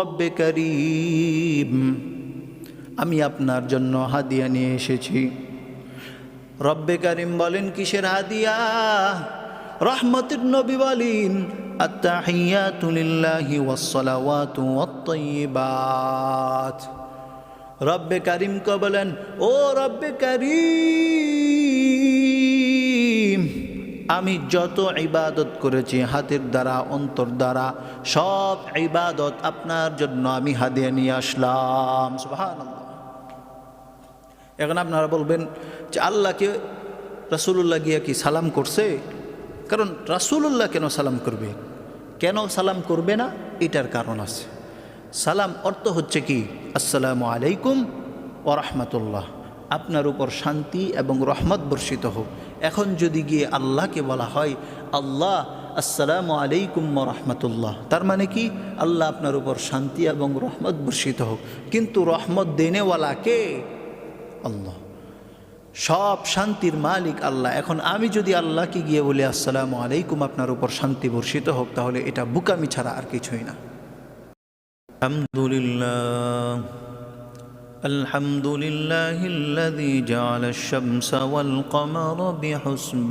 রব্বে করিম, আমি আপনার জন্য হাদিয়া নিয়ে এসেছি। রব্বে করিম বলেন, কিসের হাদিয়া? রহমতের নবী বলেন, আত্তাহিয়াতু লিল্লাহি ওয়াসসালাওয়াতু ওয়াত-তাইয়্যিবাত। রব্বে করিমকে বলেন, ও রব্বে করিম, আমি যত ইবাদত করেছি হাতের দ্বারা, অন্তর দ্বারা, সব ইবাদত আপনার জন্য আমি হাদিয়া নিয়ে আসলাম। সুবহানাল্লাহ। এখন আপনারা বলবেন যে আল্লাহকে রাসূলুল্লাহ গিয়া কি সালাম করছে? কারণ রাসূলুল্লাহ কেন সালাম করবে? কেন সালাম করবে না? এটার কারণ আছে। সালাম অর্থ হচ্ছে কি? আসসালামু আলাইকুম ওয়া রাহমাতুল্লাহ, আপনার উপর শান্তি এবং রহমত বর্ষিত হোক। এখন যদি গিয়ে আল্লাহকে বলা হয়, আল্লাহ আসসালামু আলাইকুম ওয়া রাহমাতুল্লাহ, তার মানে কি? আল্লাহ আপনার উপর শান্তি এবং রহমত বর্ষিত হোক। কিন্তু রহমত দেনেওয়ালা কে? আল্লাহ। সব শান্তির মালিক আল্লাহ। এখন আমি যদি আল্লাহকে গিয়ে বলি আসসালামু আলাইকুম, আপনার উপর শান্তি বর্ষিত হোক, তাহলে এটা বুকামি ছাড়া আর কিছুই না। আলহামদুলিল্লাহ, আলহামদুলিল্লাহিল্লাযী জাআলাশ শামসা ওয়াল কমারা বিহুসবান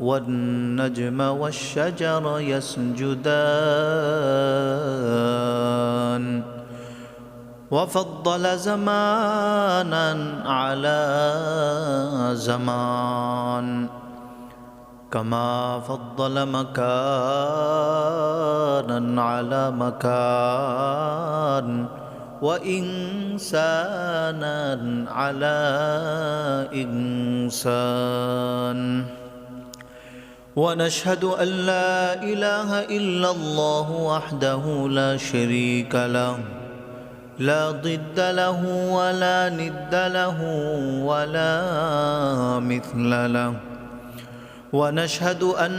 ওয়ান নাজমা ওয়াশ শাজারা ইয়াসজুদান وفضل زمانا على زمان كما فضل مكانا على مكان وإنسانا على إنسان ونشهد أن لا إله إلا الله وحده لا شريك له لا ضد له ولا ند له ولا مثل له ونشهد أن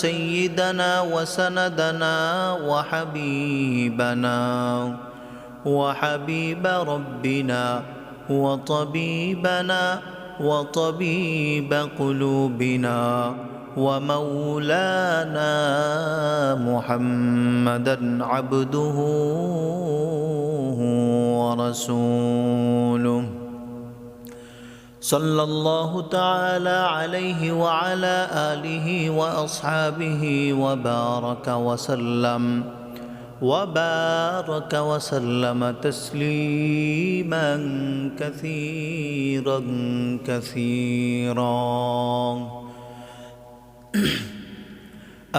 سيدنا وسندنا وحبيبنا وحبيب ربنا وطبيبنا وطبيب قلوبنا ومولانا محمدا عبده ورسوله صلى الله تعالى عليه وعلى آله وأصحابه وبارك وسلم تسليما كثيرا كثيرا.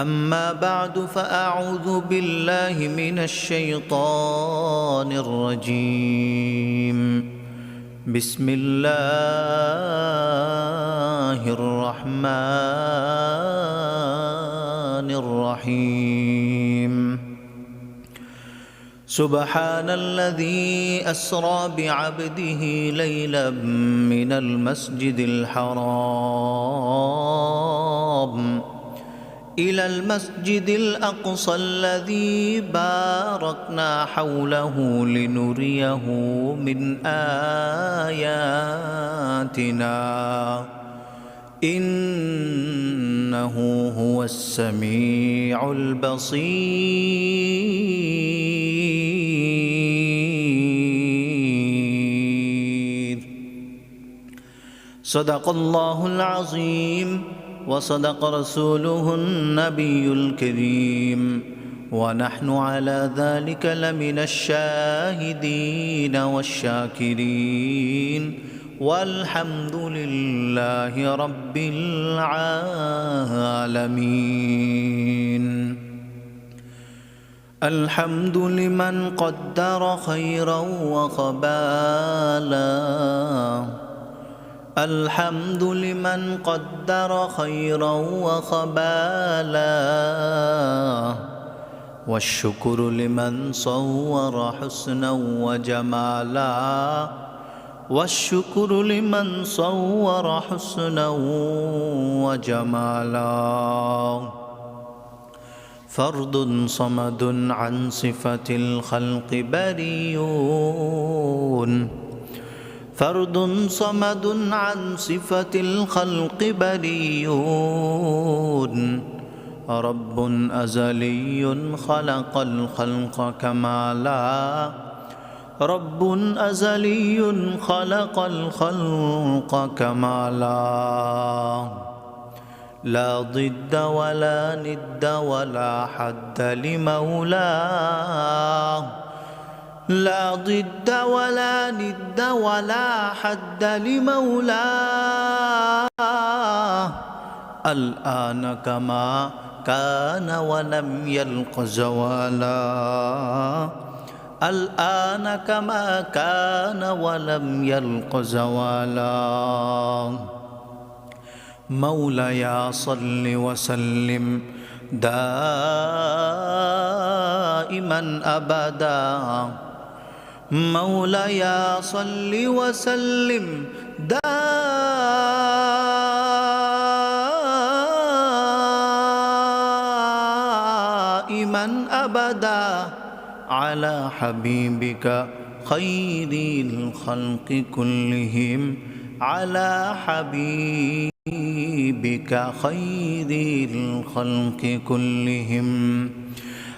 أما بعد، فأعوذ بالله من الشيطان الرجيم. بسم الله الرحمن الرحيم. سبحان الذي أسرى بعبده ليلا من المسجد الحرام إلى المسجد الأقصى الذي باركنا حوله لنريه من آياتنا إنه هو السميع البصير. صدق الله العظيم وصدق رسوله النبي الكريم، ونحن على ذلك لمن الشاهدين والشاكرين، والحمد لله رب العالمين. الحمد لمن قدر خيرا وقبالا، الحمد لمن قدر خيرا وخبالا، والشكر لمن صور حسنا وجمالا، والشكر لمن صور حسنا وجمالا. فرد صمد عن صفة الخلق بريء، فرد صمد عن صفة الخلق بريء، رب أزلي خلق الخلق كمالا رب أزلي خلق الخلق كمالا لا ضد ولا ند ولا حد لمولاه لا ضد ولا ند ولا حد لمولاه الآن كما كان ولم يلق زوالا الآن كما كان ولم يلق زوالا مولاي صل وسلم دائما أبدا مولاي صل وسلم دائما أبدا على حبيبك خير الخلق كلهم على حبيبك خير الخلق كلهم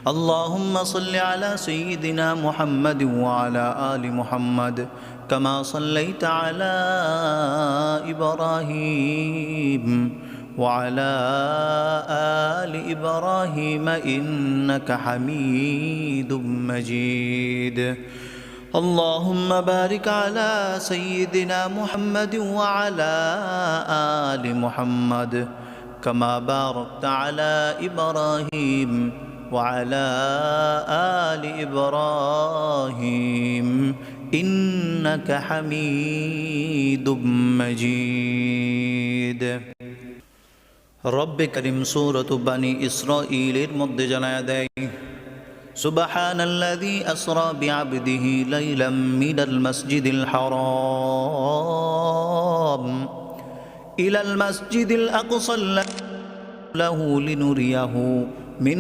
اللهم صل على سيدنا محمد وعلى آل محمد كما صليت على إبراهيم وعلى آل إبراهيم إنك حميد مجيد اللهم بارك على سيدنا محمد وعلى آل محمد كما باركت على إبراهيم وعلى آل إبراهيم إنك حميد مجيد رب كريم سورة بني إسرائيل مد جنادي سبحان الذي أسرى بعبده ليلا من المسجد الحرام إلى المسجد الأقصى له لنريه من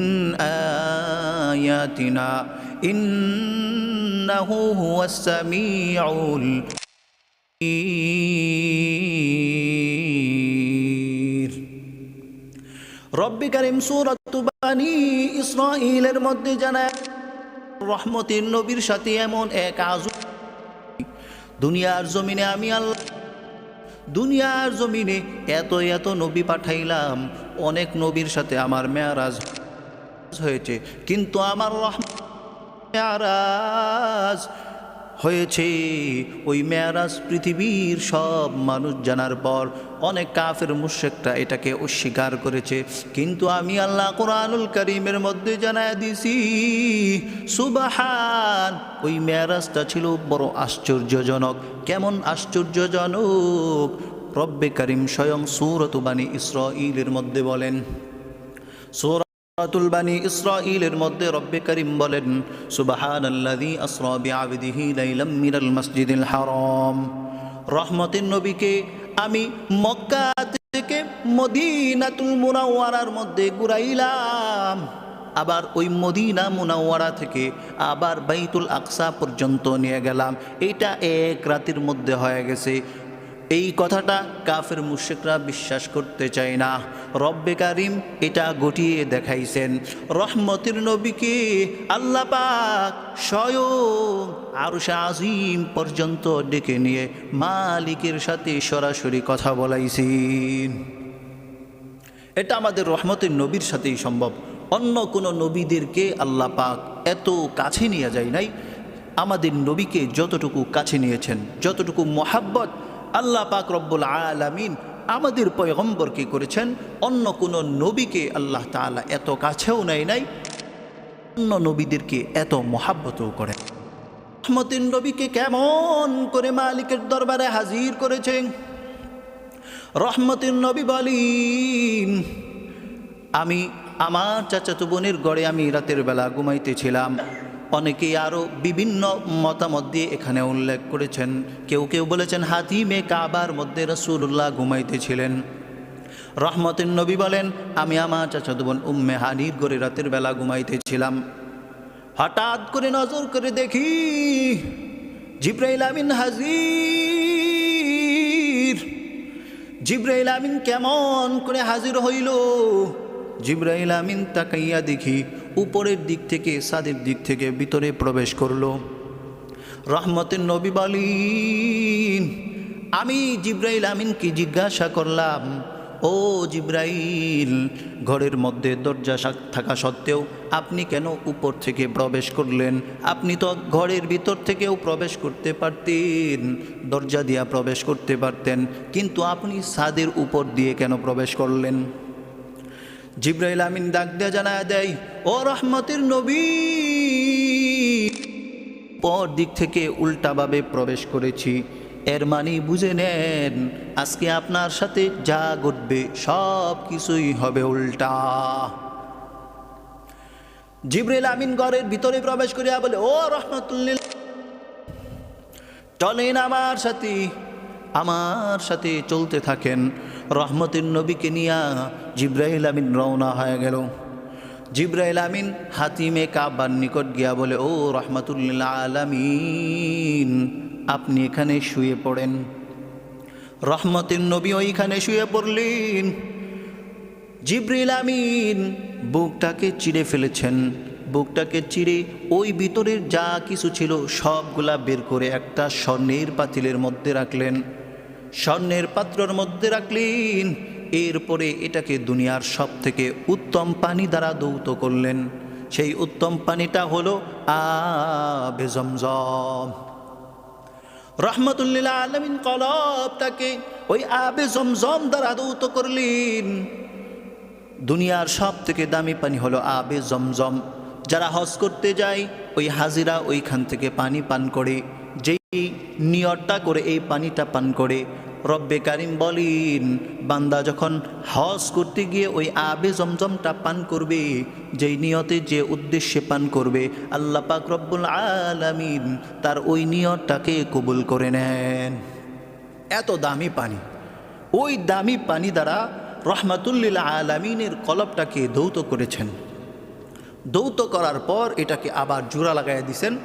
آياتنا إنه هو السميع البصير رب كريم سورة بني إسرائيل মধ্যে জানায় রহমতের নবীর সাথে এমন এক আযম দুনিয়ার জমিনে আমি আল্লাহ দুনিয়ার জমিনে এত এত নবী পাঠাইলাম অনেক নবীর সাথে আমার মেরাজ হয়েছে কিন্তু আমার মেরাজ হয়েছে ওই মেরাজ পৃথিবীর সব মানুষ জানার পর অনেক কাফের মুশরিকরা এটাকে অস্বীকার করেছে কিন্তু আমি আল্লাহ কোরআনুল কারীমের মধ্যে জানায় দিছি সুবহান ওই মেরাজটা ছিল বড় আশ্চর্যজনক কেমন আশ্চর্যজনক রব্বে কারীম স্বয়ং সূরাত বানি ইসরাঈলের মধ্যে বলেন সূরাতুল বানি ইসরাঈলের মধ্যে রব্বে কারীম বলেন সুবহানাল্লাযী আসরা বিআবদিহি লাইলাম মিনাল মাসজিদিল হারাম রহমতের নবীকে আমি মক্কা থেকে মদিনাতুল মুনাওয়ারার মধ্যে ঘুরাইলাম আবার ওই মদিনা মুনাওয়ারা থেকে আবার বাইতুল আকসা পর্যন্ত নিয়ে গেলাম এটা এক রাতের মধ্যে হয়ে গেছে এই কথাটা কাফের মুশরিকরা বিশ্বাস করতে চায় না রব্বে কারীম এটা ঘটিয়ে দেখাইছেন রহমতের নবীকে আল্লাহ পাক স্বয়ং আরশে আজিম পর্যন্ত ডেকে নিয়ে মালিকের সাথে সরাসরি কথা বলাইছেন এটা আমাদের রহমতের নবীর সাথেই সম্ভব অন্য কোনো নবীদেরকে আল্লাহ পাক এত কাছে নিয়ে যায় নাই আমাদের নবীকে যতটুকু কাছে নিয়েছেন যতটুকু মহাব্বত আল্লাহ পাক রব্বুল আলামিন আমাদের পয়গম্বরকে করেছেন অন্য কোনো নবীকে আল্লাহ তাআলা এত কাছেও নেয় নাই অন্য নবীদেরকে এত মহাব্বতও করেন রহমতের নবীকে কেমন করে মালিকের দরবারে হাজির করেছেন রহমতের নবী বলেন আমি আমার চাচাতো বোনের ঘরে আমি রাতের বেলা ঘুমাইতেছিলাম অনেকেই আরও বিভিন্ন মতামত দিয়ে এখানে উল্লেখ করেছেন কেউ কেউ বলেছেন হাতিমে কাবার মধ্যে রাসূলুল্লাহ ঘুমাইতেছিলেন রহমতের নবী বলেন আমি আমার চাচাতো বোন উম্মে হানির ঘরে রাতের বেলা ঘুমাইতেছিলাম হঠাৎ করে নজর করে দেখি জিবরাইল আমিন হাজির জিবরাইল আমিন কেমন করে হাজির হইল জিবরাইল আমিন তাকাইয়া দেখি উপরের দিক থেকে ছাদের দিক থেকে ভিতরে প্রবেশ করলো। রহমতের নবী বলেন, আমি জিবরাইল আমিনকে জিজ্ঞাসা করলাম, ও জিবরাইল, ঘরের মধ্যে দরজা থাকা সত্ত্বেও আপনি কেন উপর থেকে প্রবেশ করলেন? আপনি তো ঘরের ভিতর থেকেও প্রবেশ করতে পারতেন, দরজা দিয়া প্রবেশ করতে পারতেন, কিন্তু আপনি ছাদের উপর দিয়ে কেন প্রবেশ করলেন? জিবরাইল আমিন ডাক দিয়া জানায়া দেয়, ও রহমতের নবী, পর দিক থেকে উল্টাভাবে প্রবেশ করেছি। এর মানে বুঝে নেন, আজকে আপনার সাথে যা ঘটবে সব কিছুই হবে উল্টা। জিবরাইল আমিন ঘরের ভিতরে প্রবেশ করিয়া বলে, ও রহমতুল্লিল, চলেন আমার সাথে চলতে থাকেন। রহমতের নবীকে নিয়া জিবরাইল আমিন রওনা হয়ে গেল। জিবরাইল আমিন হাতিমে কাবার নিকট গিয়া বলে, ও রহমতুল্লিল আলামিন, আপনি এখানে শুয়ে পড়েন। রহমতের নবী ওইখানে শুয়ে পড়লেন। জিবরাইল আমিন বুকটাকে চিড়ে ফেলেছেন। বুকটাকে চিড়ে ওই ভিতরের যা কিছু ছিল সবগুলা বের করে একটা স্বর্ণের পাতিলের মধ্যে রাখলেন, স্বর্ণের পাত্রের মধ্যে রাখলেন। এরপরে এটাকে দুনিয়ার সব থেকে উত্তম পানি দ্বারা দৌত করলেন। সেই উত্তম পানিটা হলো আবে জমজম। রহমতুল্লিল আলামিন কলবটাকে ওই আবে জমজম দ্বারা দৌত করলেন। দুনিয়ার সব থেকে দামি পানি হলো আবে জমজম। যারা হজ করতে যায় ওই হাজিরা ওইখান থেকে পানি পান করে, যেই নিয়তটা করে এই পানিটা পান করে। রব্বে কারিম বলেন, বান্দা যখন হজ করতে গিয়ে ওই আবে জমজমটা পান করবে, যেই নিয়তে যে উদ্দেশ্যে পান করবে, আল্লাহ পাক রব্বুল আলামিন তার ওই নিয়তটাকে কবুল করে নেন। এত দামি পানি, ওই দামি পানি দ্বারা রহমাতুল্লিল আলামিনের কলবটাকে দৌত করেছেন। দৌত করার পর এটাকে আবার জোড়া লাগাইয়া দিছেন।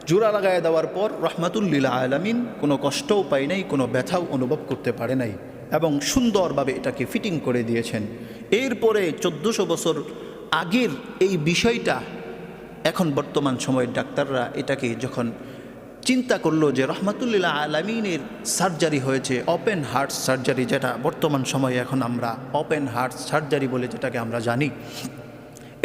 জোড়া লাগাইয়া দেওয়ার পর রহমাতুল্লিল আলামিন কোনো কষ্টও পায় নাই, কোনো ব্যথাও অনুভব করতে পারে নাই, এবং সুন্দরভাবে এটাকে ফিটিং করে দিয়েছেন। এরপরে 1400 বছর আগের এই বিষয়টা এখন বর্তমান সময়ের ডাক্তাররা এটাকে যখন চিন্তা করলো যে রহমাতুল্লিল আলামিনের সার্জারি হয়েছে, ওপেন হার্ট সার্জারি, যেটা বর্তমান সময়ে এখন আমরা ওপেন হার্ট সার্জারি বলে যেটাকে আমরা জানি,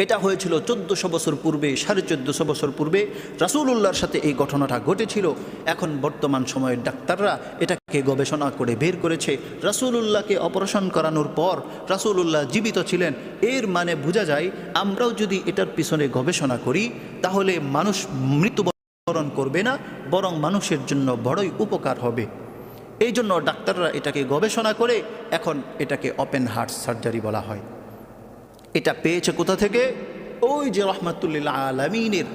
এটা হয়েছিল 1400 বছর পূর্বে, 1450 বছর পূর্বে রাসূলুল্লাহর সাথে এই ঘটনাটা ঘটেছিল। এখন বর্তমান সময়ের ডাক্তাররা এটাকে গবেষণা করে বের করেছে, রাসূলুল্লাহকে অপারেশন করানোর পর রাসূলুল্লাহ জীবিত ছিলেন। এর মানে বোঝা যায় আমরাও যদি এটার পিছনে গবেষণা করি তাহলে মানুষ মৃত্যুবরণ করবে না, বরং মানুষের জন্য বড়ই উপকার হবে। এই জন্য ডাক্তাররা এটাকে গবেষণা করে এখন এটাকে ওপেন হার্ট সার্জারি বলা হয়। এটা পেয়েছে কোথা থেকে? ওই যে রহমাতুল্লিল আলামিনের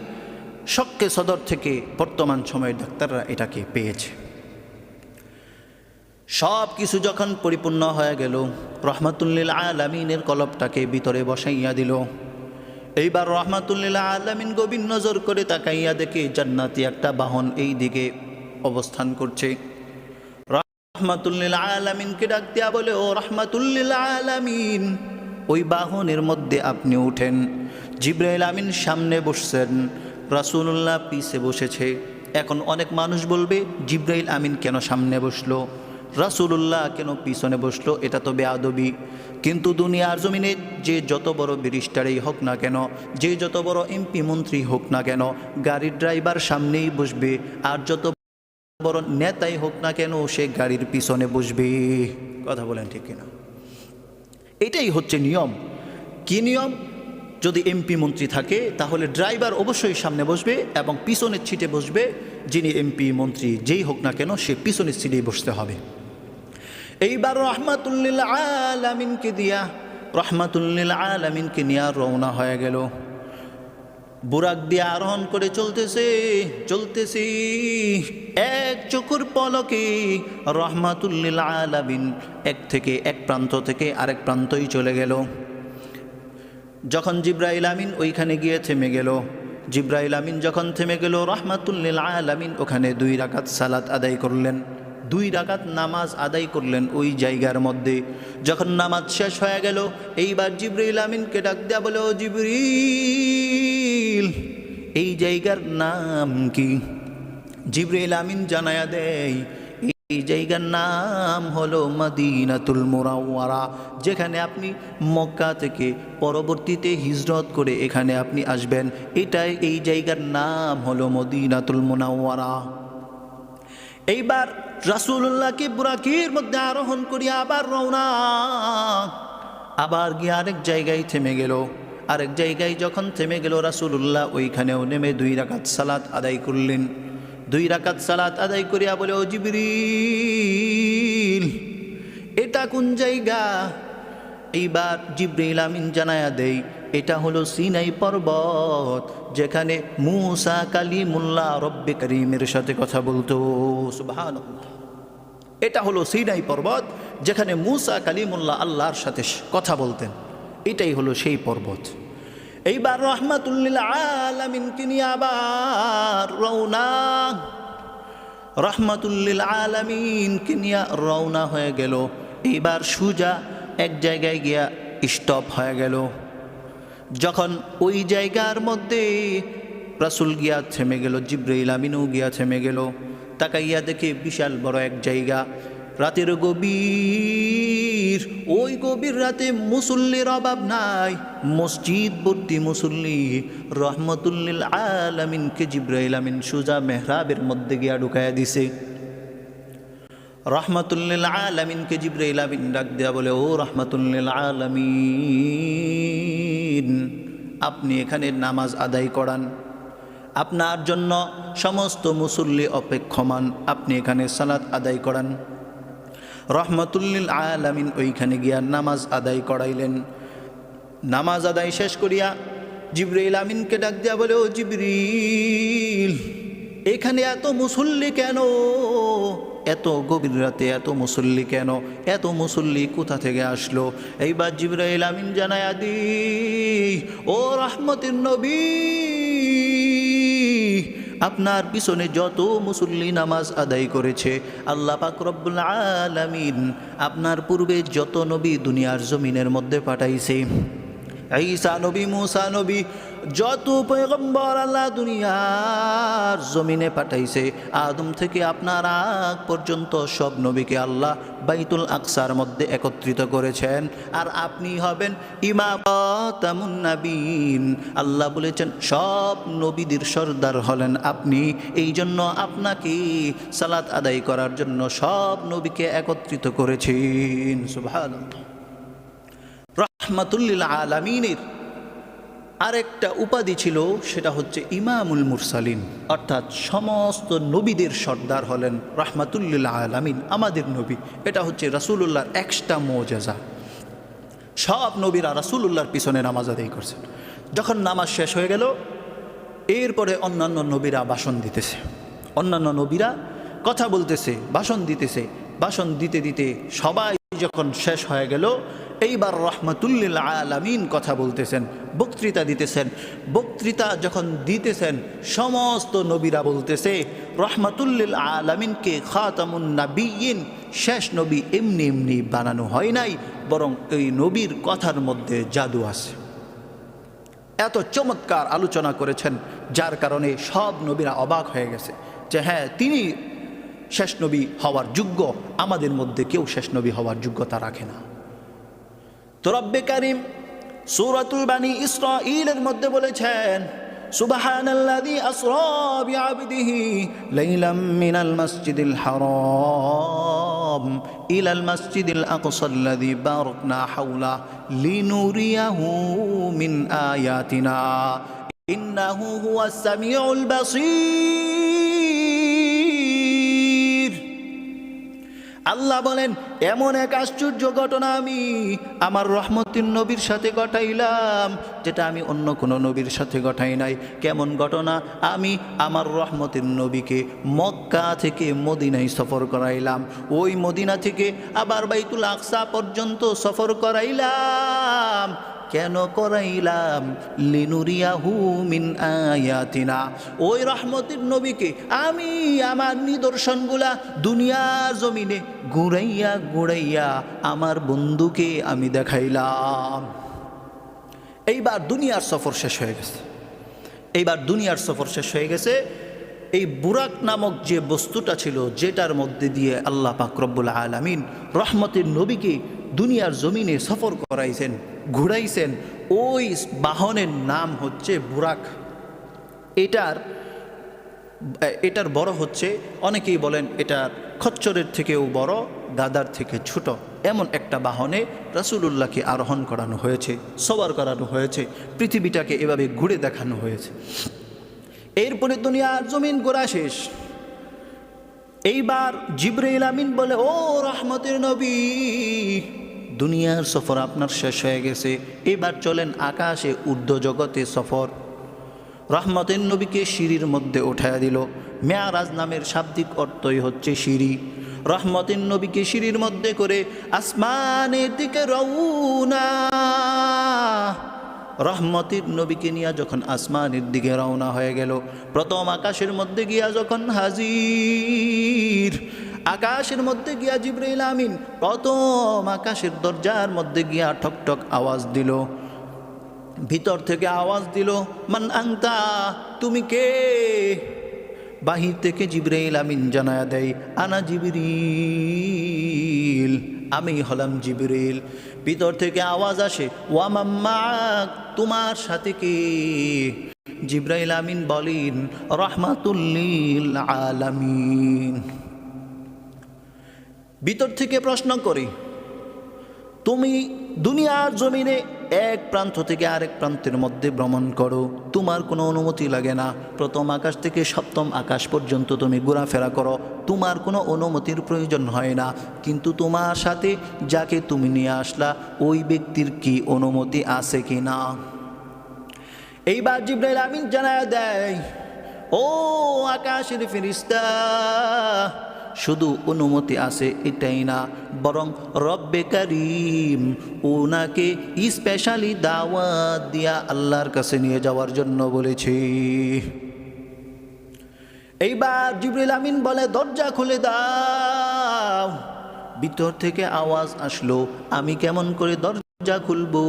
শক্কে সদর থেকে বর্তমান সময়ের ডাক্তাররা এটাকে পেয়েছে। সব কিছু যখন পরিপূর্ণ হয়ে গেল, রহমাতুল্লিল আলামিনের কলবটাকে ভিতরে বসাইয়া দিল। এইবার রহমাতুল্লিল আলামিন গভীর নজর করে তাকাইয়া দেখে জান্নাতি একটা বাহন এই দিকে অবস্থান করছে। রহমাতুল্লিল আলামিনকে ডাক দিয়া বলে, ও রহমাতুল্লিল আলামিন, ওই বাহনের মধ্যে আপনি উঠেন। জিবরাইল আমিন সামনে বসছেন, রাসূলুল্লাহ পিছে বসেছে। এখন অনেক মানুষ বলবে, জিবরাইল আমিন কেন সামনে বসলো, রাসূলুল্লাহ কেন পিছনে বসলো? এটা তো বেয়াদবি। কিন্তু দুনিয়ার জমিনে যে যত বড় ব্যারিস্টারই হোক না কেন, যে যত বড় এমপি মন্ত্রী হোক না কেন, গাড়ির ড্রাইভার সামনেই বসবে, আর যত বড় নেতাই হোক না কেন সে গাড়ির পিছনে বসবে। কথা বলেন ঠিক কিনা? এটাই হচ্ছে নিয়ম। কি নিয়ম? যদি এমপি মন্ত্রী থাকে তাহলে ড্রাইভার অবশ্যই সামনে বসবে এবং পিছনের সিটে বসবে যিনি এমপি মন্ত্রী যেই হোক না কেন, সে পিছনের সিটেই বসতে হবে। এইবার রহমাতুল্লিল আলামিনকে নিয়ে রওনা হয়ে গেল। বুরাক দিয়ে আরোহণ করে চলতেছে এক চোখের পলকে রহমাতুল্লিল আলামিন এক প্রান্ত থেকে আরেক প্রান্তই চলে গেল। যখন জিবরাইল আমিন ওইখানে গিয়ে থেমে গেল, জিবরাইল আমিন যখন থেমে গেল, রহমাতুল্লিল আলামিন ওখানে 2 রাকাত সালাত আদায় করলেন। 2 রাকাত নামাজ আদায় করলেন ওই জায়গার মধ্যে। যখন নামাজ শেষ হয়ে গেল, এইবার জিবরিল আমিনকে ডাক দেয়া বলে, ও জিবরিল, এই জায়গার নাম কি? জিবরিল আমিন জানায়া দেয়, এই জায়গার নাম হলো মদিনাতুল মুনাওয়ারা, যেখানে আপনি মক্কা থেকে পরবর্তীতে হিজরত করে এখানে আপনি আসবেন। এই জায়গার নাম হলো মদিনাতুল মুনাওয়ারা। এইবার রাসূলুল্লাহকে বুরাকির মধ্যে আরোহণ করিয়া আবার রওনা, আবার গিয়ে আরেক জায়গায় থেমে গেল। আরেক জায়গায় যখন থেমে গেল, রাসূলুল্লাহ ওইখানেও নেমে 2 রাকাত সালাত আদায় করলেন। 2 রাকাত সালাত আদায় করিয়া বলে, ও জিবরিল, এটা কোন জায়গা? এইবার জিবরিল আমিন জানায়া দেই, এটা হলো সিনাই পর্বত, যেখানে মূসা কালিমুল্লাহ রব্বে করিমের সাথে কথা বলতো। সুবহানাল্লাহ। এটা হলো সিনাই পর্বত, যেখানে মূসা কালিমুল্লাহ আল্লাহর সাথে কথা বলতেন। এটাই হলো সেই পর্বত। এইবার রাহমাতুল লিল আলামিনকে নিয়ে আবার রওনা, রাহমাতুল লিল আলামিনকে নিয়ে রওনা হয়ে গেল। এইবার সুজা এক জায়গায় গিয়া স্টপ হয়ে গেল। যখন ওই জায়গার মধ্যে রাসূল গিয়া থেমে গেল, জিবরাইল আমিনও গিয়া থেমে গেল। তাকাইয়া দেখে বিশাল বড় এক জায়গা, রাতের গভীর। ওই গভীর রাতে মুসল্লির অভাব নাই, মসজিদ ভর্তি মুসল্লি। রাহমাতুল লিল আলামিনকে জিবরাইল আমিন সুজা মেহরাবের মধ্যে গিয়া ঢুকাইয়া দিছে। রাহমাতুল লিল আলামিনকে জিবরাইল আমিন ডাক দেয়া বলে, ও রাহমাতুল লিল আলামিন, আপনি এখানে নামাজ আদায় করান, আপনার জন্য সমস্ত মুসল্লি অপেক্ষমান, আপনি এখানে সালাত আদায় করান। রাহমাতুল লিল আলামিন ওইখানে গিয়া নামাজ আদায় করাইলেন। নামাজ আদায় শেষ করিয়া জিবরাইল আমিনকে ডাক দেয়া বলে, ও জিবরিল, এখানে এত মুসল্লি কেন? এত গভীর রাতে এত মুসল্লি কেন? এত মুসল্লি কোথা থেকে আসলো? এইবার জিবরাইল আমিন জানায়া দি, ও রাহমতের নবী, আপনার পিছনে যত মুসল্লি নামাজ আদায় করেছে, আল্লাহ পাক রব্বুল আলামিন আপনার পূর্বে যত নবী দুনিয়ার জমিনের মধ্যে পাঠাইছে, ঈসা নবী, মূসা নবী, যত পয়গম্বর আল্লাহ দুনিয়ার জমিনে পাঠাইছে, আদম থেকে আপনার আগ পর্যন্ত সব নবীকে আল্লাহ বাইতুল আকসার মধ্যে একত্রিত করেছেন। আর আপনি হবেন ইমামাতুন নবীন। আল্লাহ বলেছেন সব নবীদের সর্দার হলেন আপনি, এই জন্য আপনাকে সালাত আদায় করার জন্য সব নবীকে একত্রিত করেছেন। সুবহানাল্লাহ। রাহমাতুল লিল আলামিনের আরেকটা উপাধি ছিল, সেটা হচ্ছে ইমামুল মুরসালিন, অর্থাৎ সমস্ত নবীদের সর্দার হলেন রাহমাতুল লিল আলামিন, আমাদের নবী। এটা হচ্ছে রাসূলুল্লাহর এক্সট্রা মুজিজা। সব নবীরা রাসূলুল্লাহর পিছনে নামাজ আদায় করছেন। যখন নামাজ শেষ হয়ে গেল, এরপরে অন্যান্য নবীরা ভাষণ দিতেছে, অন্যান্য নবীরা কথা বলতেছে, ভাষণ দিতেছে। ভাষণ দিতে দিতে সবাই যখন শেষ হয়ে গেল, এইবার রাহমাতুল লিল আলামিন কথা বলতেছেন, বক্তৃতা দিতেছেন। বক্তৃতা যখন দিতেছেন, সমস্ত নবীরা বলতেছে রাহমাতুল লিল আলামিনকে খাতামুন নাবিয়্যিন, শেষ নবী এমনি এমনি বানানো হয় নাই, বরং এই নবীর কথার মধ্যে জাদু আছে। এত চমৎকার আলোচনা করেছেন, যার কারণে সব নবীরা অবাক হয়ে গেছে যে হ্যাঁ, তিনি শেষ নবী হওয়ার যোগ্য, আমাদের মধ্যে কেউ শেষ নবী হওয়ার যোগ্যতা রাখে না। তো রব্বে কারীম সূরাতুল বানি ইসরাঈলের মধ্যে বলেছেন, সুবহানাল্লাযী আসরা বিআবদিহি লাইলাম মিনাল মাসজিদিল হারাম ইলাল মাসজিদিল আকসাল্লাযী বারাকনা হাওলা লিনুরিয়াহু মিন আয়াতিনা ইন্নাহু হুয়াস সামিউল বাসীর। আল্লাহ বলেন, এমন এক আশ্চর্য ঘটনা আমি আমার রহমতের নবীর সাথে ঘটাইলাম, যেটা আমি অন্য কোনো নবীর সাথে ঘটাই নাই। কেমন ঘটনা? আমি আমার রহমতের নবীকে মক্কা থেকে মদিনায় সফর করাইলাম, ওই মদিনা থেকে আবার বাইতুল আকসা পর্যন্ত সফর করাইলাম। কেন করাইলাম? লিনুরিয়াহু মিন আয়াতিনা। ওই রহমতের নবীকে আমি আমার নিদর্শনগুলা দুনিয়ার জমিনে ঘুরাইয়া ঘুরাইয়া আমার বন্ধুকে আমি দেখাইলাম। এইবার দুনিয়ার সফর শেষ হয়ে গেছে। এইবার দুনিয়ার সফর শেষ হয়ে গেছে। এই বুরাক নামক যে বস্তুটা ছিল, যেটার মধ্যে দিয়ে আল্লাহ পাক রব্বুল আলামিন রহমতের নবীকে দুনিয়ার জমিনে সফর করাইছেন, ঘুরাইছেন, ওই বাহনের নাম হচ্ছে বুরাক। এটার বড় হচ্ছে, অনেকেই বলেন এটার খচ্চরের থেকেও বড়, গাদার থেকে ছোট, এমন একটা বাহনে রাসূলুল্লাহকে আরোহণ করানো হয়েছে, সওয়ার করানো হয়েছে, পৃথিবীটাকে এভাবে ঘুরে দেখানো হয়েছে। এরপরে দুনিয়ার জমিন ঘোরা শেষ। এইবার জিবরাইল আমিন বলে, ও রহমতের নবী, দুনিয়ার সফর আপনার শেষ হয়ে গেছে, এবার চলেন আকাশে ঊর্ধ্ব জগতে সফর। রহমতের নবীকে সিঁড়ির মধ্যে উঠায়া দিল। মেয়ারাজ নামের শাব্দিক অর্থই হচ্ছে সিঁড়ি। রহমতের নবীকে সিঁড়ির মধ্যে করে আসমানের দিকে রওনা। রহমতের নবীকে নিয়ে যখন আসমানের দিকে রওনা হয়ে গেল, প্রথম আকাশের মধ্যে গিয়া যখন হাজির, আকাশের মধ্যে গিয়া জিবরাইল আমিন প্রথম আকাশের দরজার মধ্যে গিয়া ঠক ঠক আওয়াজ দিল। ভিতর থেকে আওয়াজ দিল, মান আনতা, তুমি কে? বাহির থেকে জিবরাইল আমিন জানায়া দেয়, আনা জিবরিল, আমি হলাম জিবরিল। ভিতর থেকে আওয়াজ আসে, ওয়া মাম্মাক, তোমার সাথে কে? জিবরাইল আমিন বলেন, রাহমাতুল লিল আলামিন। ভিতর থেকে প্রশ্ন করি, তুমি দুনিয়ার জমিনে এক প্রান্ত থেকে আরেক প্রান্তের মধ্যে ভ্রমণ করো, তোমার কোনো অনুমতি লাগে না। প্রথম আকাশ থেকে সপ্তম আকাশ পর্যন্ত তুমি ঘোরাফেরা করো, তোমার কোনো অনুমতির প্রয়োজন হয় না। কিন্তু তোমার সাথে যাকে তুমি নিয়ে আসলা, ওই ব্যক্তির কি অনুমতি আছে কি না? এইবার জিবরাইল আমিন জানায়া দেয়, ও আকাশের ফেরেশতা, শুধু অনুমতি আছে এটাই না, বরং রব্বে কারীম ওনাকে স্পেশালি দাওয়াত দিয়া আল্লাহর কাছে নিয়ে যাওয়ার জন্য বলেছে। এইবার জিবরাইল আমিন বলে, দরজা খুলে দাও। ভিতর থেকে আওয়াজ আসলো, আমি কেমন করে দরজা খুলবো?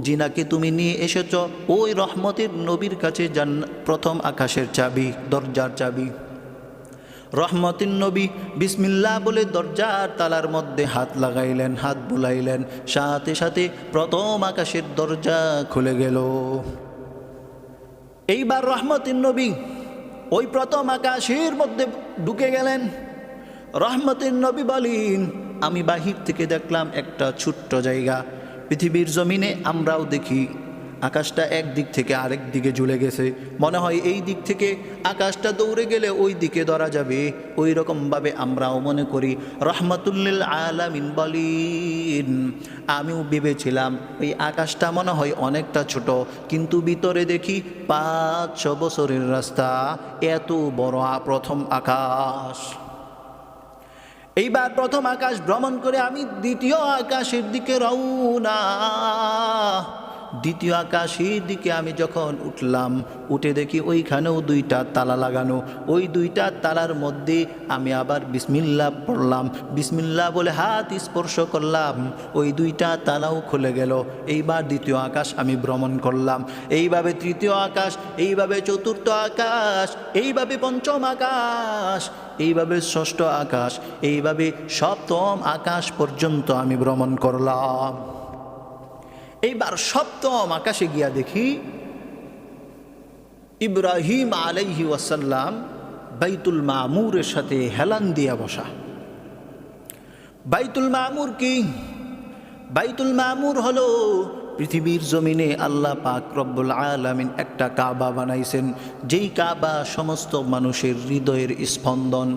জিনাকে তুমি নিয়ে এসেছ, ওই রহমতের নবীর কাছে যান, প্রথম আকাশের চাবি, দরজার চাবি। রহমতের নবী বিসমিল্লাহ বলে দরজার তালার মধ্যে হাত লাগাইলেন, হাত বুলাইলেন, সাথে সাথে প্রথম আকাশের দরজা খুলে গেল। এইবার রহমতের নবী ওই প্রথম আকাশের মধ্যে ঢুকে গেলেন। রহমতের নবী বলেন, আমি বাহির থেকে দেখলাম একটা ছোট্ট জায়গা। পৃথিবীর জমিনে আমরাও দেখি আকাশটা এক দিক থেকে আরেক দিকে ঝুলে গেছে, মনে হয় এই দিক থেকে আকাশটা দৌড়ে গেলে ওই দিকে ধরা যাবে, ওই রকমভাবে আমরাও মনে করি। রহমাতুল্লিল আলামিন বলেন, আমিও ভেবেছিলাম ওই আকাশটা মনে হয় অনেকটা ছোট, কিন্তু ভিতরে দেখি 500 বছরের রাস্তা, এত বড় প্রথম আকাশ। এইবার প্রথম আকাশ ভ্রমণ করে আমি দ্বিতীয় আকাশের দিকে রওনা। দ্বিতীয় আকাশের দিকে আমি যখন উঠলাম, উঠে দেখি ওইখানেও 2টা তালা লাগানো। ওই 2টা তালার মধ্যে আমি আবার বিসমিল্লাহ পড়লাম, বিসমিল্লাহ বলে হাত স্পর্শ করলাম, ওই 2টা তালাও খুলে গেল। এইবার দ্বিতীয় আকাশ আমি ভ্রমণ করলাম। এইভাবে তৃতীয় আকাশ, এইভাবে চতুর্থ আকাশ, এইভাবে পঞ্চম আকাশ, এইভাবে ষষ্ঠ আকাশ, এইভাবে সপ্তম আকাশ পর্যন্ত আমি ভ্রমণ করলাম। এইবার সপ্তম আকাশে গিয়া দেখি ইব্রাহিম আলাইহি ওয়াসাল্লাম বাইতুল মামুরের সাথে হেলান দিয়া বসা। বাইতুল মামুর কি? বাইতুল মামুর হলো পৃথিবীর জমিনে আল্লাহ পাক রব্বুল আলামিন একটা কাবা বানাইছেন, যেই কাবা সমস্ত মানুষের হৃদয়ের স্পন্দন।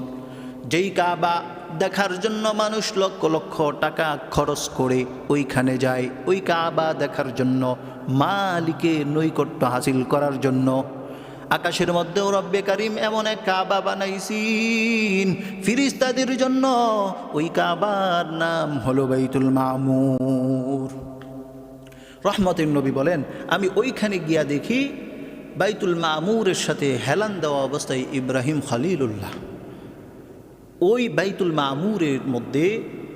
যেই কাবা দেখার জন্য মানুষ লক্ষ লক্ষ টাকা খরচ করে ওইখানে যায়, ওই কাবা দেখার জন্য, মালিকের নৈকট্য হাসিল করার জন্য। আকাশের মধ্যেও রব্বে কারিম এমন এক কাবা বানাইছেন ফিরিস্তাদের জন্য, ওই কাবার নাম হলো বাইতুল মামুর। রহমতের নবী বলেন, আমি ওইখানে গিয়া দেখি বাইতুল মামুরের সাথে হেলান দেওয়া অবস্থায় ইব্রাহিম খলিলুল্লাহ। ওই বাইতুল মামুরের মধ্যে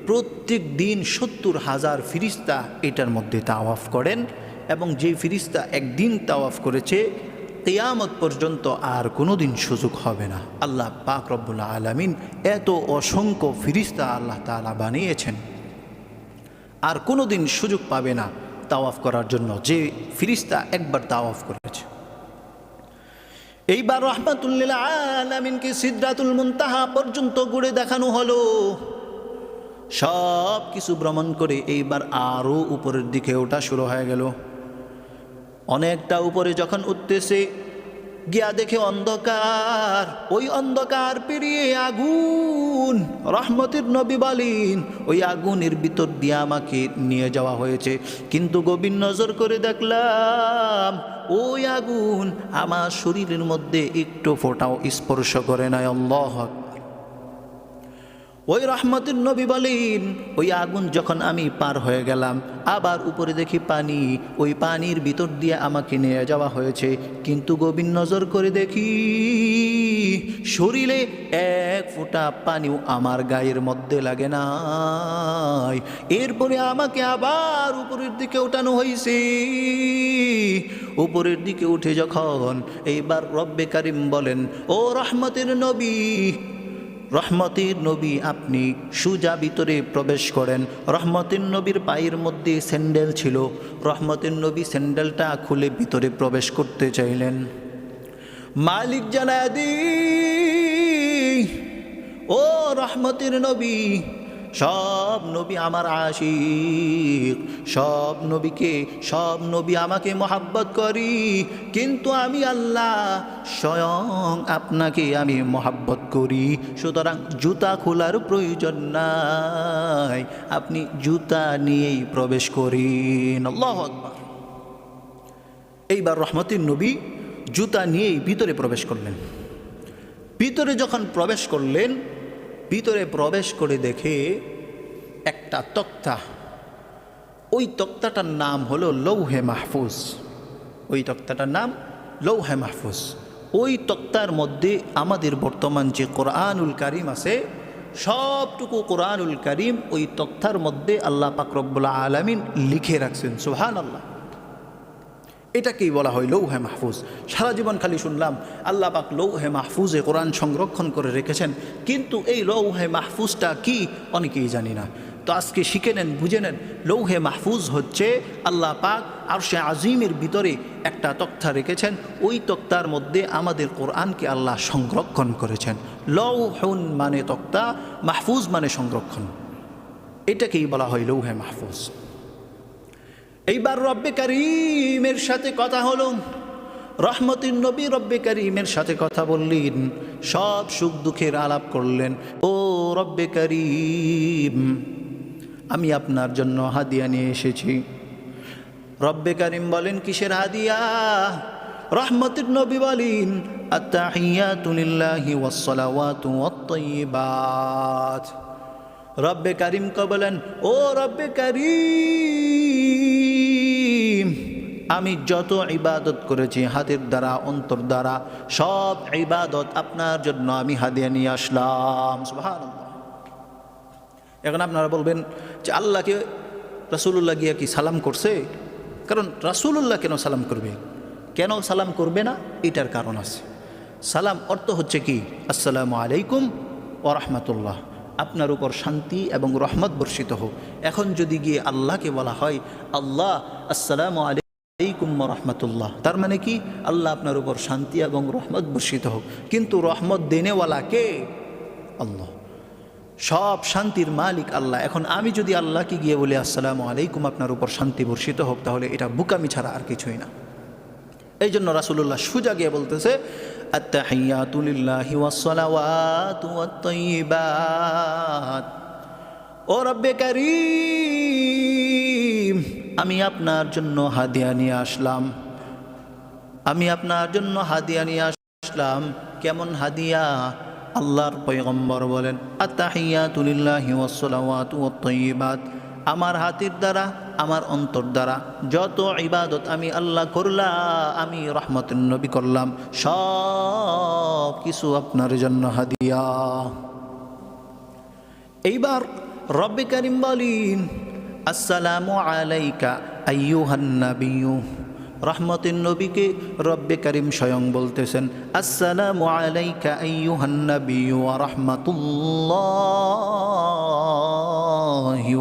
প্রত্যেক দিন 70,000 ফিরিস্তা এটার মধ্যে তাওয়াফ করেন, এবং যেই ফিরিস্তা একদিন তাওয়াফ করেছে কিয়ামত পর্যন্ত আর কোনো দিন সুযোগ হবে না। আল্লাহ পাক রব্বুল আলামিন এত অসংখ্য ফিরিস্তা আল্লাহ তাআলা বানিয়েছেন, আর কোনো দিন সুযোগ পাবে না তাওয়াফ করার জন্য যে ফিরিস্তা একবার তাওয়াফ করেছে। এইবার রহমাতুল আলামিনকে সিদরাতুল মুনতাহা পর্যন্ত ঘুরে দেখানো হলো। সব কিছু ভ্রমণ করে এইবার আরও উপরের দিকে ওঠা শুরু হয়ে গেল। অনেকটা উপরে যখন উঠতেছে, গিয়া দেখে অন্ধকার, ওই অন্ধকার পেরিয়ে আগুন। রহমতের নবী বলেন, ওই আগুনের ভিতর দিয়ে আমাকে নিয়ে যাওয়া হয়েছে, কিন্তু গভীর নজর করে দেখলাম ওই আগুন আমার শরীরের মধ্যে একটু ফোঁটাও স্পর্শ করে নাই। আল্লাহু আকবার। ওই রহমতের নবী বলেন, ওই আগুন যখন আমি পার হয়ে গেলাম, আবার উপরে দেখি পানি, ওই পানির ভিতর দিয়ে আমাকে নিয়ে যাওয়া হয়েছে, কিন্তু গভীর নজর করে দেখি শরীরে এক ফোঁটা পানিও আমার গায়ের মধ্যে লাগে নাই। এরপরে আমাকে আবার উপরের দিকে ওঠানো হয়েছে। উপরের দিকে উঠে যখন এইবার রব্বে কারিম বলেন, ও রহমতের নবী, রহমতের নবী আপনি সুজা ভিতরে প্রবেশ করেন। রহমতের নবীর পায়ের মধ্যে স্যান্ডেল ছিল, রহমতের নবী স্যান্ডেলটা খুলে ভিতরে প্রবেশ করতে চাইলেন। মালিক জানায় দি, ও রহমতের নবী, সব নবী আমার আশিক, সব নবী আমাকে মহাব্বত করি, কিন্তু আমি আল্লাহ স্বয়ং আপনাকে আমি মহাব্বত করি, সুতরাং জুতা খোলার প্রয়োজন নাই, আপনি জুতা নিয়েই প্রবেশ করেন। আল্লাহু আকবার। এইবার রহমতের নবী জুতা নিয়েই ভিতরে প্রবেশ করলেন। ভিতরে যখন প্রবেশ করলেন, ভিতরে প্রবেশ করে দেখে একটা তক্তা, ওই তক্তাটার নাম হলো লৌহে মাহফুজ। ওই তক্তাটার নাম লৌহে মাহফুজ। ওই তক্তার মধ্যে আমাদের বর্তমান যে কোরআনুল কারীম আছে, সবটুকু কোরআনুল কারীম ওই তক্তার মধ্যে আল্লাহ পাক রব্বুল আলামিন লিখে রাখছেন। সুবহানাল্লাহ। এটাকেই বলা হয় লৌহে মাহফুজ। সারা জীবন খালি শুনলাম আল্লাহ পাক লৌহে মাহফুজে কোরআন সংরক্ষণ করে রেখেছেন, কিন্তু এই লৌহে মাহফুজটা কি অনেকেই জানি না। তো আজকে শিখে নেন, বুঝে নেন। লৌহে মাহফুজ হচ্ছে আল্লাহ পাক আরশে আজিমের ভিতরে একটা তক্তা রেখেছেন, ওই তক্তার মধ্যে আমাদের কোরআনকে আল্লাহ সংরক্ষণ করেছেন। লৌহুন মানে তক্তা, মাহফুজ মানে সংরক্ষণ, এটাকেই বলা হয় লৌহে মাহফুজ। এইবার রব্বে কারীমের সাথে কথা হলো। রহমতের নবী রব্বে কারীমের সাথে কথা বললেন, সব সুখ দুঃখের আলাপ করলেন। ও রব্বে কারীম, আমি আপনার জন্য হাদিয়া নিয়ে এসেছি। রব্বে কারীম বলেন, কিসের হাদিয়া? রহমতের নবী বলেন, আত্তাহিয়াতু লিল্লাহি ওয়াস সালাওয়াতু ওয়াত তাইয়্যিবাত। রব্বে কারীমকে বলেন, ও রব্বে কারীম, আমি যত ইবাদত করেছি হাতের দ্বারা, অন্তর দ্বারা, সব ইবাদত আপনার জন্য আমি হাদিয়া নিয়ে আসলাম। সুবহানাল্লাহ। এখন আপনারা বলবেন যে আল্লাহকে রাসূলুল্লাহ গিয়া কি সালাম করছে? কারণ রাসূলুল্লাহ কেন সালাম করবে? কেন সালাম করবে না? এটার কারণ আছে। সালাম অর্থ হচ্ছে কি? আসসালামু আলাইকুম ওয়া রাহমাতুল্লাহ, আপনার উপর শান্তি এবং রহমত বর্ষিত হোক। এখন যদি গিয়ে আল্লাহকে বলা হয় আল্লাহ আসসালামু আলাইকুম ওয়া রাহমাতুল্লাহ, তার মানে কি? আল্লাহ আপনার উপর শান্তি এবং রহমত বর্ষিত হোক। কিন্তু রহমত দেনেওয়ালা কে? আল্লাহ। সব শান্তির মালিক আল্লাহ। এখন আমি যদি আল্লাহকে গিয়ে বলি আসসালামু আলাইকুম, আপনার উপর শান্তি বর্ষিত হোক, তাহলে এটা বুকামি ছাড়া আর কিছুই না। এই জন্য রাসূলুল্লাহ সুজা গিয়ে বলতেছে, আত্তাহিয়াতু লিল্লাহি ওয়াস সালাওয়াতু ওয়াত তাইয়্যিবাত। ও রব্বে কারীম, আমি আপনার জন্য হাদিয়া নিয়ে আসলাম। আমি আপনার জন্য হাদিয়া নিয়ে আসলাম। কেমন হাদিয়া? আল্লাহর পয়গম্বর বলেন, আত্তাহিয়াতু লিল্লাহি ওয়াস সালাওয়াতু ওয়াত তাইয়্যিবাত, আমার হাতের দ্বারা আমার অন্তর দ্বারা যত ইবাদত আমি আল্লাহ করলাম, আমি রহমতের নবী করলাম, সব কিছু আপনার জন্য হাদিয়া। এইবার রব্বে কারীম বলেন, আসসালামু আলাইকা আইয়ুহান নাবিয়্যু। রহমতের নবীকে রব্বে কারীম স্বয়ং বলতেছেন, আসসালামু আলাইকা আইয়ুহান নাবিয়্যু ওয়া রাহমাতুল্লাহি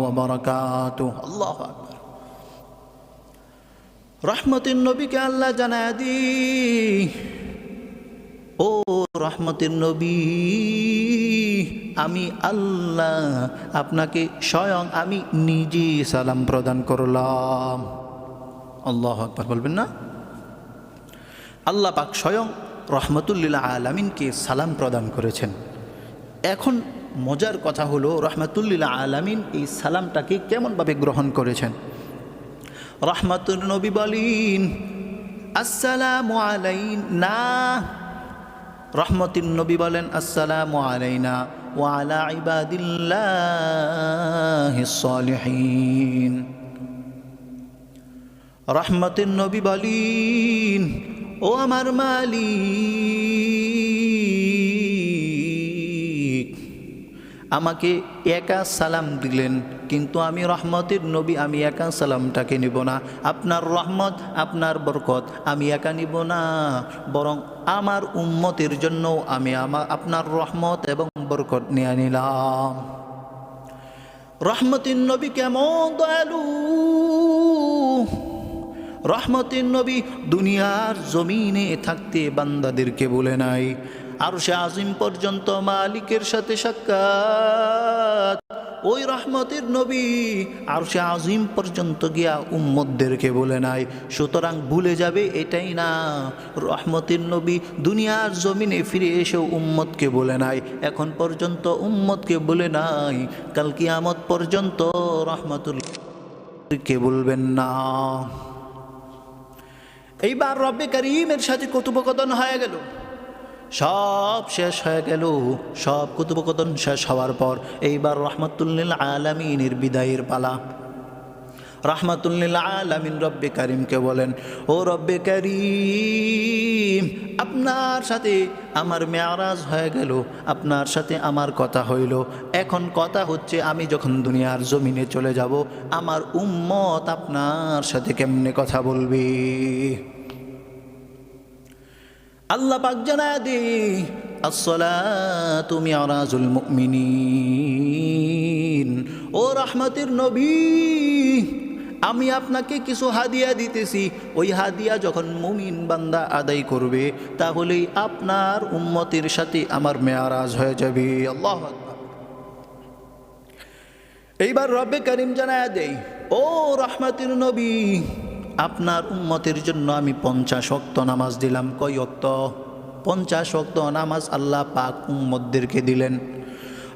ওয়া বারাকাতুহু। আল্লাহু আকবার। রহমতের নবীকে আল্লাহ জানায় দি, ও রহমতের নবী, আমি আল্লাহ আপনাকে স্বয়ং আমি নিজে সালাম প্রদান করলাম। আল্লাহু আকবার বলবেন না? আল্লাহ পাক স্বয়ং রহমতুল লিল আলামিনকে সালাম প্রদান করেছেন। এখন মজার কথা হলো, রহমতুল লিল আলামিন এই সালামটাকে কেমনভাবে গ্রহণ করেছেন? রহমতুল নবী বলেন, আসসালামু আলাইনা। রহমতুল নবী বলেন, আসসালামু আলাইনা ওয়া আলা ইবাদিল্লাহিস সালিহিন। রহমতের নবী বলেন, ও আমার মালিক, আমাকে একা সালাম দিলেন, কিন্তু আমি রহমতের নবী, আমি একা সালামটাকে নিব না। আপনার রহমত, আপনার বরকত আমি একা নিব না, বরং আমার উম্মতের জন্য আমি আপনার রহমত এবং বরকত নিয়ে নিলাম। রহমতের নবী কেমন দয়ালু! রহমতের নবী দুনিয়ার জমিনে থাকতে বান্দাদেরকে বলে নাই, আরশে আজিম পর্যন্ত মালিকের সাথে সাক্ষাৎ। ওই রহমতের নবী আরশে আজিম পর্যন্ত গিয়া উম্মতদেরকে বলে নাই। সুতরাং ভুলে যাবে এটাই না, রহমতের নবী দুনিয়ার জমিনে ফিরে এসেও উম্মতকে বলে নাই, এখন পর্যন্ত উম্মতকে বলে নাই, কাল কিয়ামত পর্যন্ত রহমতুল্লাহকে বলবেন না। এইবার রব্বে কারীমের সাথে কথোপকথন হয়ে গেল, সব শেষ হয়ে গেল। সব কথোপকথন শেষ হওয়ার পর এইবার রহমতুল লিল আলামিনের বিদায়ের পালা। রহমতুল লিল আলামিন রব্বে কারীমকে বলেন, ও রব্বে কারীম, আপনার সাথে আমার মেয়ারাজ হয়ে গেল, আপনার সাথে আমার কথা হইল। এখন কথা হচ্ছে, আমি যখন দুনিয়ার জমিনে চলে যাব, আমার উম্মত আপনার সাথে কেমনে কথা বলবে? আল্লাহ পাক জানায় দে, আসসালাতু মিরাজুল মুমিনিন। ও রহমতের নবী, আমি আপনাকে কিছু হাদিয়া দিতেছি, ওই হাদিয়া যখন মুমিন বান্দা আদায় করবে, তাহলেই আপনার উম্মতের সাথে আমার মেয়ারাজ হয়ে যাবে। আল্লাহু আকবার। এইবার রব্বে কারীম জানায় দেয়, ও রহমতের নবী, আপনার উম্মতের জন্য আমি 50 ওয়াক্ত নামাজ দিলাম। কয় ওয়াক্ত? 50 ওয়াক্ত নামাজ আল্লাহ পাক উম্মতদেরকে দিলেন।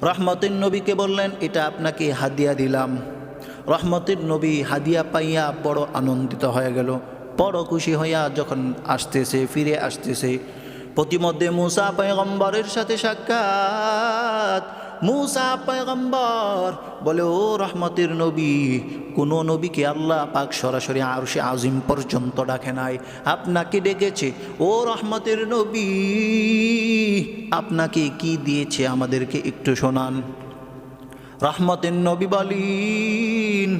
রহমতের নবীকে বললেন, এটা আপনাকে হাদিয়া দিলাম। রহমতের নবী হাদিয়া পাইয়া বড় আনন্দিত হয়ে গেল, বড় খুশি হইয়া যখন আসতেছে, ফিরে আসতেছে, প্রতিমধ্যে মূসা পয়গম্বরের সাথে সাক্ষাৎ। মূসা পয়গম্বর বলে, ও রহমতের নবী, কোনো নবীকে আল্লাহ পাক সরাসরি আরশে আজিম পর্যন্ত ডাকে নাই, আপনাকে ডেকেছে। ও রহমতের নবী, আপনাকে কি দিয়েছে আমাদেরকে একটু শোনান। রহমতের নবী বলেন,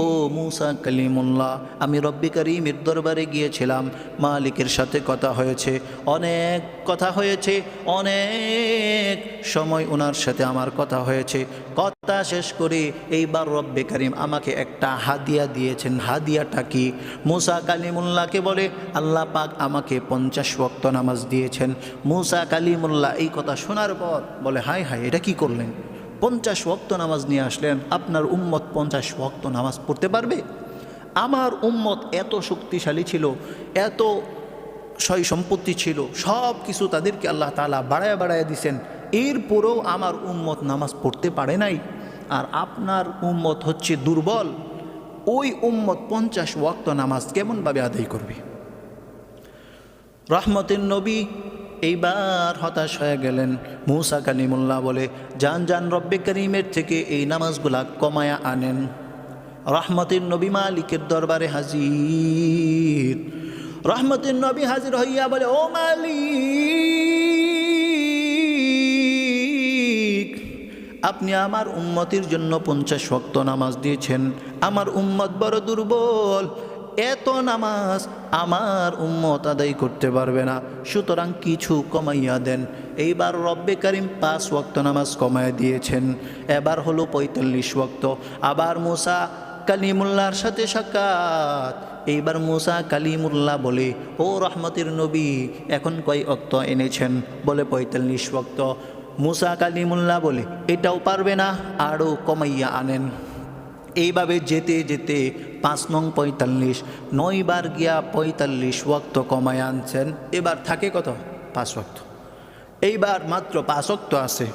ও মূসা কালিমুল্লাহ, আমি রব্বে কারীমের দরবারে গিয়েছিলাম, মালিকের সাথে কথা হয়েছে, অনেক কথা হয়েছে, অনেক সময় ওনার সাথে আমার কথা হয়েছে। কথা শেষ করে এইবার রব্বে কারীম আমাকে একটা হাদিয়া দিয়েছেন। হাদিয়াটা কি? মূসা কালিমুল্লাহকে বলে, আল্লাহ পাক আমাকে 50 ওয়াক্ত নামাজ দিয়েছেন। মূসা কালিমুল্লাহ এই কথা শোনার পর বলে, হায় হায়, এটা কি করলেন? 50 ওয়াক্ত নামাজ নিয়ে আসলেন, আপনার উম্মত 50 ওয়াক্ত নামাজ পড়তে পারবে? আমার উম্মত এত শক্তিশালী ছিল, এত সয় সম্পত্তি ছিল, সব কিছু তাদেরকে আল্লাহ তাআলা বাড়ায় বাড়ায় দিছেন, এরপরেও আমার উম্মত নামাজ পড়তে পারে নাই। আর আপনার উম্মত হচ্ছে দুর্বল, ওই উম্মত 50 ওয়াক্ত নামাজ কেমনভাবে আদায় করবে? রহমতের নবী এইবার হতাশ হয়ে গেলেন। মূসা কালিমুল্লাহ বলে, যান যান, রব্বে কারীমের থেকে এই নামাজগুলা কমায়া আনেন। রহমতের নবী মালিকের দরবারে হাজির। রহমতের নবী হাজির হইয়া বলে, ও মালিক, আপনি আমার উম্মতের জন্য 50 ওয়াক্ত নামাজ দিয়েছেন। আমার উম্মত বড় দুর্বল, এত নামাজ আমার উম্মত আদায় করতে পারবে না, সুতরাং কিছু কমাইয়া দেন। এইবার রব্বে কারিম 5 ওয়াক্ত নামাজ কমাইয়া দিয়েছেন, এবার হলো 45 ওয়াক্ত। আবার মুসা কালিমুল্লাহর সাথে সাক্ষাৎ। এইবার মুসা কালিমুল্লাহ বলে, ও রহমতের নবী, এখন কয় ওয়াক্ত এনেছেন? বলে 45 ওয়াক্ত। মুসা কালিমুল্লাহ বলে, এটাও পারবে না, আরও কমাইয়া আনেন। এইভাবে যেতে যেতে 5 নং 45, 9 বার গিয়া 45 ওয়াক্ত কমায় আনছেন। এবার থাকে কত? 5 ওয়াক্ত। এইবার মাত্র 5 ওয়াক্ত আছে।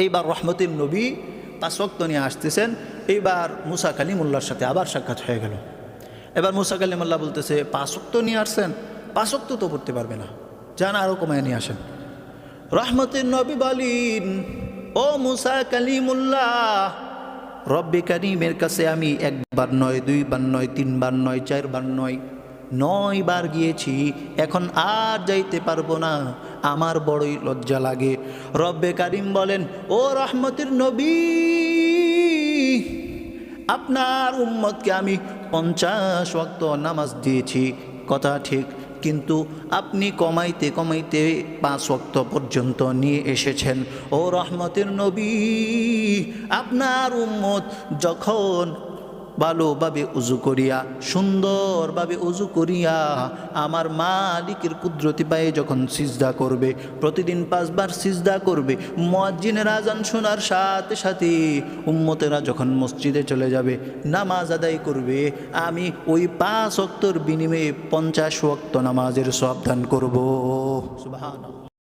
এইবার রহমতের নবী 5 ওয়াক্ত নিয়ে আসতেছেন। এইবার মুসা কালিমুল্লাহর সাথে আবার সাক্ষাৎ হয়ে গেল। এবার মুসা কালিমুল্লাহ বলতেছে, 5 ওয়াক্ত নিয়ে আসছেন, 5 ওয়াক্ত তো পড়তে পারবে না, যান আরও কমায় নিয়ে আসেন। রহমতের নবী বলেন, ও মুসা কালিমুল্লাহ, রব্বে কারিমের কাছে আমি 1 বার নয়, 2 বার নয়, 3 বার নয়, 4 বার নয়, 9 বার গিয়েছি, এখন আর যাইতে পারবো না, আমার বড়ই লজ্জা লাগে। রব্বে কারিম বলেন, ও রহমতের নবী, আপনার উম্মতকে আমি 50 ওয়াক্ত নামাজ দিয়েছি, কথা ঠিক, কিন্তু আপনি কমাইতে কমাইতে 5 ওয়াক্ত পর্যন্ত নিয়ে এসেছেন। ও রহমতের নবী, আপনার উম্মত যখন ভালোভাবে উজু করিয়া, সুন্দরভাবে উজু করিয়া আমার মালিকের কুদরতি পায়ে যখন সিজদা করবে, প্রতিদিন 5 বার সিজদা করবে, মুয়াজ্জিনের আজান শোনার সাথে সাথে উম্মতেরা যখন মসজিদে চলে যাবে, নামাজ আদায় করবে, আমি ওই 5 ওয়াক্তর বিনিময়ে 50 ওয়াক্ত নামাজের সওয়াব দান করব। সুবহানাল্লাহ।